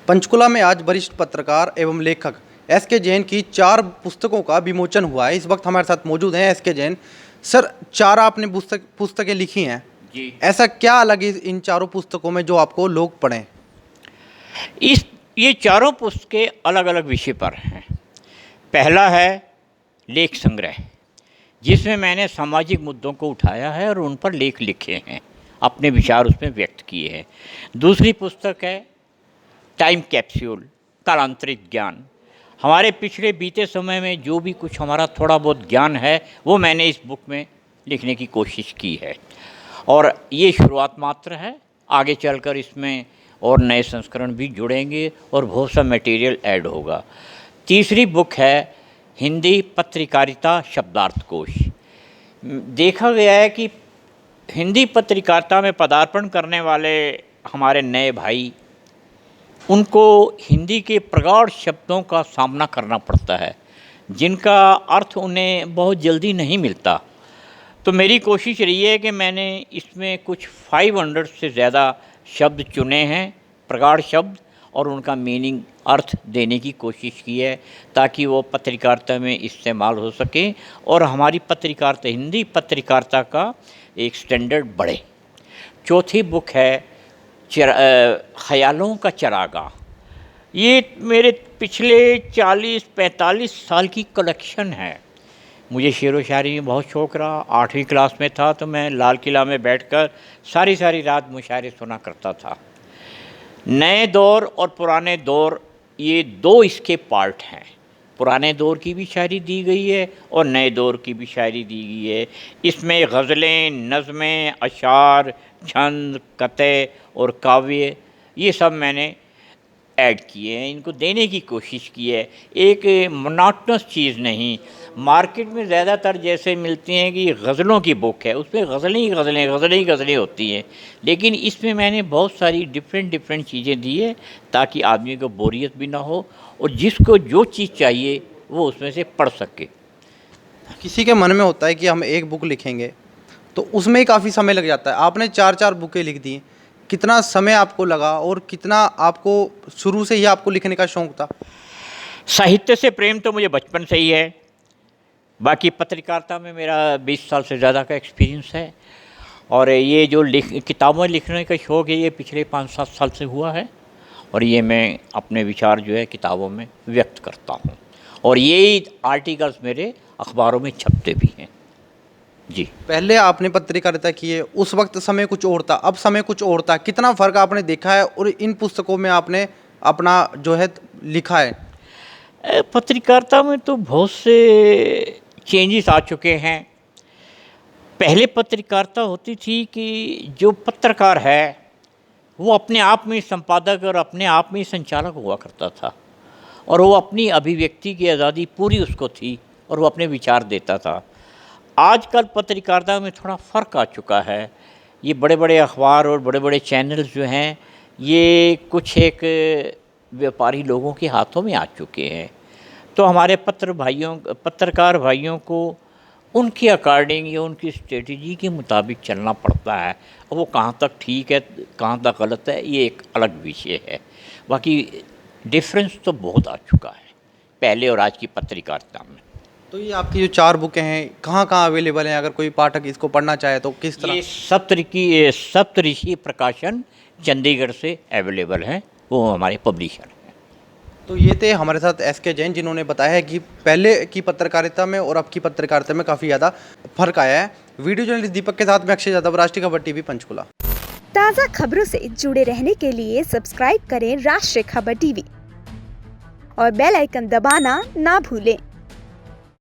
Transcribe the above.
पंचकुला में आज वरिष्ठ पत्रकार एवं लेखक एस.के. जैन की 4 पुस्तकों का विमोचन हुआ है। इस वक्त हमारे साथ मौजूद हैं एस.के. जैन। सर, 4 आपने पुस्तकें लिखी हैं जी। ऐसा क्या अलग है इन चारों पुस्तकों में जो आपको लोग पढ़ें? ये चारों पुस्तकें अलग अलग विषय पर हैं। पहला है लेख संग्रह, जिसमें मैंने सामाजिक मुद्दों को उठाया है और उन पर लेख लिखे हैं, अपने विचार उसमें व्यक्त किए हैं। दूसरी पुस्तक है टाइम कैप्सूल, कालांतरित ज्ञान। हमारे पिछले बीते समय में जो भी कुछ हमारा थोड़ा बहुत ज्ञान है वो मैंने इस बुक में लिखने की कोशिश की है, और ये शुरुआत मात्र है। आगे चलकर इसमें और नए संस्करण भी जुड़ेंगे और बहुत सा मटेरियल ऐड होगा। तीसरी बुक है हिंदी पत्रकारिता शब्दार्थकोश। देखा गया है कि हिंदी पत्रकारिता में पदार्पण करने वाले हमारे नए भाई, उनको हिंदी के प्रगाढ़ शब्दों का सामना करना पड़ता है, जिनका अर्थ उन्हें बहुत जल्दी नहीं मिलता। तो मेरी कोशिश रही है कि मैंने इसमें कुछ 500 से ज़्यादा शब्द चुने हैं, प्रगाढ़ शब्द, और उनका मीनिंग, अर्थ देने की कोशिश की है ताकि वो पत्रकारिता में इस्तेमाल हो सके और हमारी पत्रकारिता, हिंदी पत्रकारिता का एक स्टैंडर्ड बढ़े। चौथी बुक है ख़यालों का चरागाह। ये मेरे पिछले 40-45 साल की कलेक्शन है। मुझे शेर व शायरी में बहुत शौक़ रहा। 8वीं क्लास में था तो मैं लाल किला में बैठकर सारी रात मुशायरे सुना करता था। नए दौर और पुराने दौर, ये 2 इसके पार्ट हैं। पुराने दौर की भी शायरी दी गई है और नए दौर की भी शायरी दी गई है। इसमें गज़लें, नज़में, अशार, छंद, कते और काव्य, ये सब मैंने ऐड किए हैं, इनको देने की कोशिश की है। एक मोनोटोनस चीज़ नहीं। मार्केट में ज़्यादातर जैसे मिलती हैं कि गज़लों की बुक है, उसमें गज़लें होती हैं, लेकिन इसमें मैंने बहुत सारी डिफरेंट चीज़ें दी है ताकि आदमी को बोरियत भी ना हो और जिसको जो चीज़ चाहिए वो उसमें से पढ़ सके। किसी के मन में होता है कि हम एक बुक लिखेंगे तो उसमें ही काफ़ी समय लग जाता है। आपने 4 बुकें लिख दी, कितना समय आपको लगा और कितना आपको शुरू से ही आपको लिखने का शौक़ था? साहित्य से प्रेम तो मुझे बचपन से ही है। बाकी पत्रकारिता में मेरा 20 साल से ज़्यादा का एक्सपीरियंस है, और ये जो किताबें लिखने का शौक़ है ये पिछले 5-7 साल से हुआ है, और ये मैं अपने विचार जो है किताबों में व्यक्त करता हूँ, और यही आर्टिकल्स मेरे अखबारों में छपते भी हैं। जी। पहले आपने पत्रकारिता की है, उस वक्त समय कुछ और था, अब समय कुछ और था। कितना फ़र्क आपने देखा है और इन पुस्तकों में आपने अपना जो है लिखा है? पत्रकारिता में तो बहुत से चेंजेस आ चुके हैं। पहले पत्रकारिता होती थी कि जो पत्रकार है वो अपने आप में संपादक और अपने आप में संचालक हुआ करता था, और वो अपनी अभिव्यक्ति की आज़ादी पूरी उसको थी और वो अपने विचार देता था। आजकल पत्रकारिता में थोड़ा फ़र्क आ चुका है। ये बड़े बड़े अखबार और बड़े बड़े चैनल्स जो हैं ये कुछ एक व्यापारी लोगों के हाथों में आ चुके हैं, तो हमारे पत्रकार भाइयों को उनके अकॉर्डिंग या उनकी स्ट्रेटजी के मुताबिक चलना पड़ता है, और वो कहाँ तक ठीक है कहाँ तक गलत है ये एक अलग विषय है। बाकी डिफरेंस तो बहुत आ चुका है पहले और आज की पत्रकारिता में। तो ये आपकी जो 4 बुकें हैं कहाँ अवेलेबल हैं? अगर कोई पाठक इसको पढ़ना चाहे तो किस तरह? ये सप्तऋषि प्रकाशन चंडीगढ़ से अवेलेबल हैं, वो हमारे पब्लिशर हैं। तो ये थे हमारे साथ एस.के. जैन, जिन्होंने बताया है कि पहले की पत्रकारिता में और अब की पत्रकारिता में काफ़ी ज़्यादा फ़र्क आया है। वीडियो जर्नलिस्ट दीपक के साथ मैं अक्षय यादव, राष्ट्रीय खबर टीवी पंचकुला। ताज़ा खबरों से जुड़े रहने के लिए सब्सक्राइब करें राष्ट्रीय खबर टीवी और बेल आइकन दबाना ना भूलें।